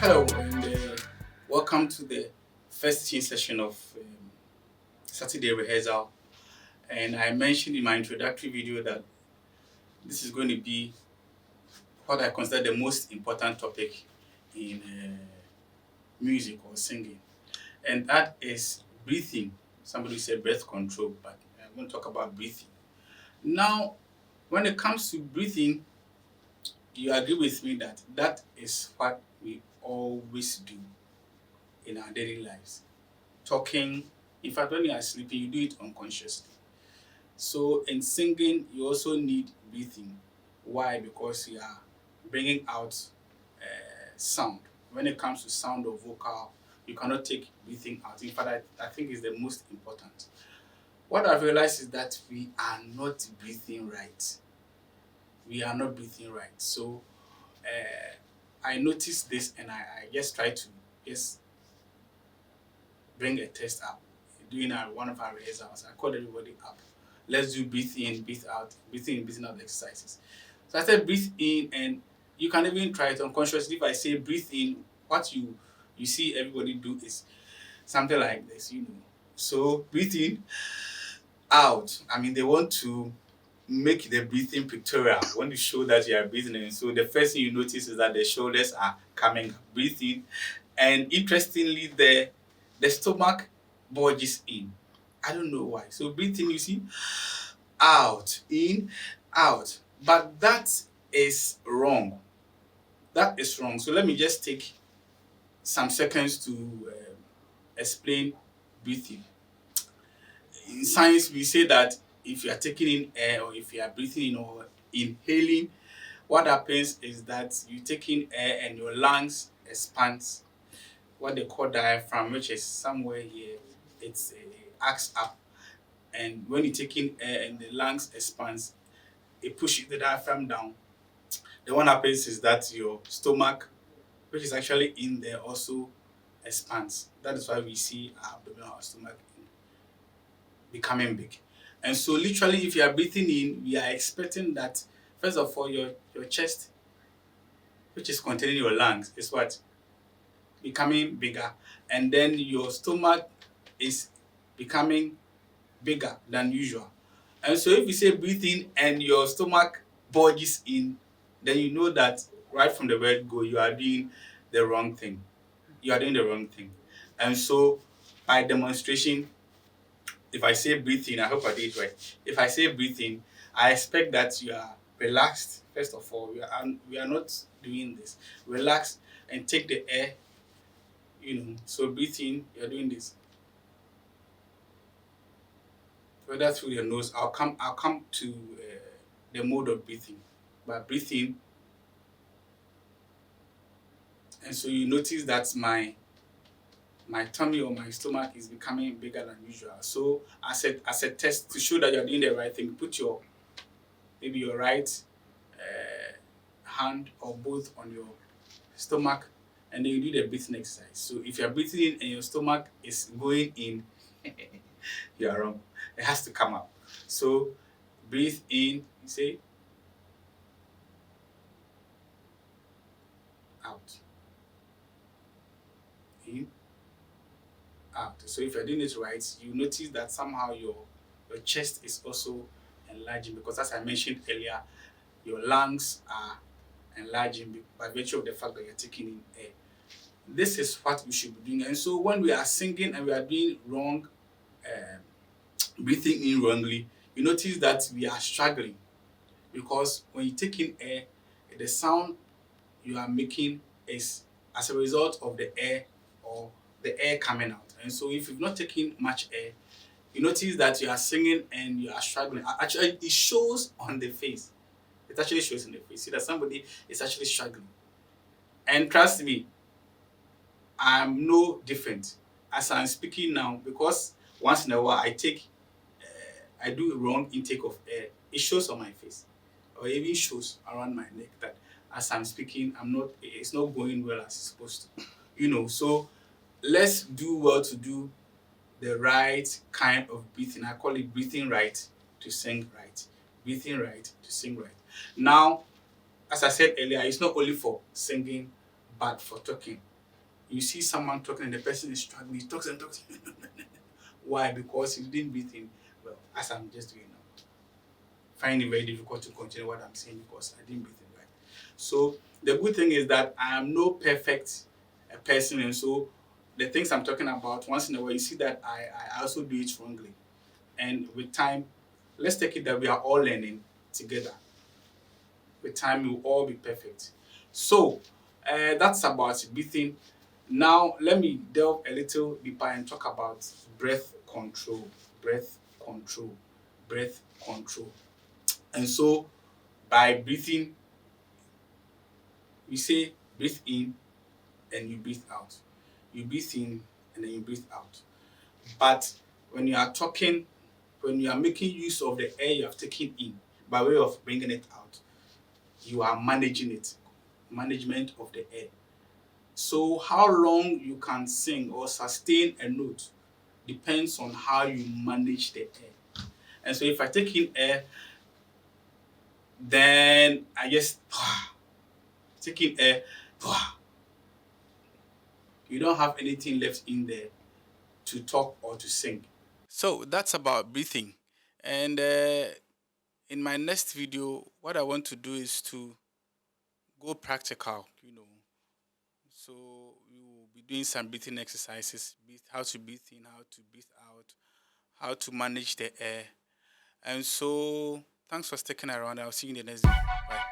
Hello, and welcome to the first teaching session of Saturday rehearsal. And I mentioned in my introductory video that this is going to be what I consider the most important topic in music or singing, and that is breathing. Somebody said breath control, but I'm going to talk about breathing. Now, when it comes to breathing, you agree with me that that is what we always do in our daily lives. Talking, in fact, when you are sleeping, you do it unconsciously. So in singing, you also need breathing. Why? Because you are bringing out sound. When it comes to sound or vocal, you cannot take breathing out. In fact, I think it's the most important. What I've realized is that we are not breathing right. We are not breathing right. So I noticed this and I just try to just bring a test up. Doing one of our rehearsals, I called everybody up. Let's do breathe in, breathe out, breathing in, breathing out exercises. So I said breathe in, and you can even try it unconsciously. If I say breathe in, what you see everybody do is something like this, you know. So breathe in, out. I mean, they want to make the breathing pictorial. Want to show that you are breathing in. So the first thing you notice is that the shoulders are coming up. Breathe in, and interestingly, the stomach bulges in. I don't know why. So breathe in, you see, out, in, out. But that is wrong. That is wrong. So let me just take some seconds to explain breathing. In science, we say that if you are taking in air or if you are breathing in or inhaling, what happens is that you take in air and your lungs expands, what they call diaphragm, which is somewhere here. It's acts up, and when you take in air and the lungs expands, it pushes the diaphragm down. Then what happens is that your stomach, which is actually in there, also expands. That is why we see our abdominal stomach becoming big. And so literally, if you are breathing in, we are expecting that first of all your chest, which is containing your lungs, is what? Becoming bigger. And then your stomach is becoming bigger than usual. And so if you say breathe in and your stomach bulges in, then you know that right from the word go, you are doing the wrong thing. You are doing the wrong thing. And so by demonstration, if I say breathe in, I hope I did it right. If I say breathe in, I expect that you are relaxed. First of all, we are not doing this. Relax and take the air, you know. So breathe in, you're doing this. Whether through your nose, I'll come to the mode of breathing. But breathe in, and so you notice that my tummy or my stomach is becoming bigger than usual. So as a test to show that you're doing the right thing, put maybe your right hand or both on your stomach, and then you do the breathing exercise. So if you're breathing in and your stomach is going in, you are wrong. It has to come out. So breathe in, you say out. In, out. So if you're doing it right, you notice that somehow your chest is also enlarging, because as I mentioned earlier, your lungs are enlarging by virtue of the fact that you're taking in air. This is what we should be doing. And so when we are singing and we are doing wrong, breathing in wrongly, you notice that we are struggling, because when you take in air, the sound you are making is as a result of the air or the air coming out. And so if you've not taken much air, you notice that you are singing and you are struggling. Actually, it shows on the face. It actually shows in the face. See that somebody is actually struggling. And trust me, I'm no different as I'm speaking now, because once in a while I do wrong intake of air. It shows on my face, or even shows around my neck that as I'm speaking, it's not going well as it's supposed to. You know, so let's do well to do the right kind of breathing. I call it breathing right to sing right. Breathing right to sing right. Now, as I said earlier, it's not only for singing, but for talking. You see someone talking and the person is struggling, he talks and talks. Why? Because he didn't breathe in. Well, as I'm just doing now, find it very difficult to continue what I'm saying because I didn't breathe in right. So the good thing is that I am no perfect person, and so the things I'm talking about, once in a while, you see that I also do it wrongly. And with time, let's take it that we are all learning together. With time, we'll all be perfect. So that's about breathing. Now, let me delve a little deeper and talk about breath control. Breath control. Breath control. And so, by breathing, we say breathe in and you breathe out. You breathe in and then you breathe out. But when you are talking, when you are making use of the air you have taken in by way of bringing it out, you are managing it. Management of the air. So, how long you can sing or sustain a note depends on how you manage the air. And so, if I take in air, then I just take in air, you don't have anything left in there to talk or to sing. So that's about breathing. And in my next video, what I want to do is to go practical. So we will be doing some breathing exercises, how to breathe in, how to breathe out, how to manage the air. And so thanks for sticking around. I'll see you in the next video. Bye.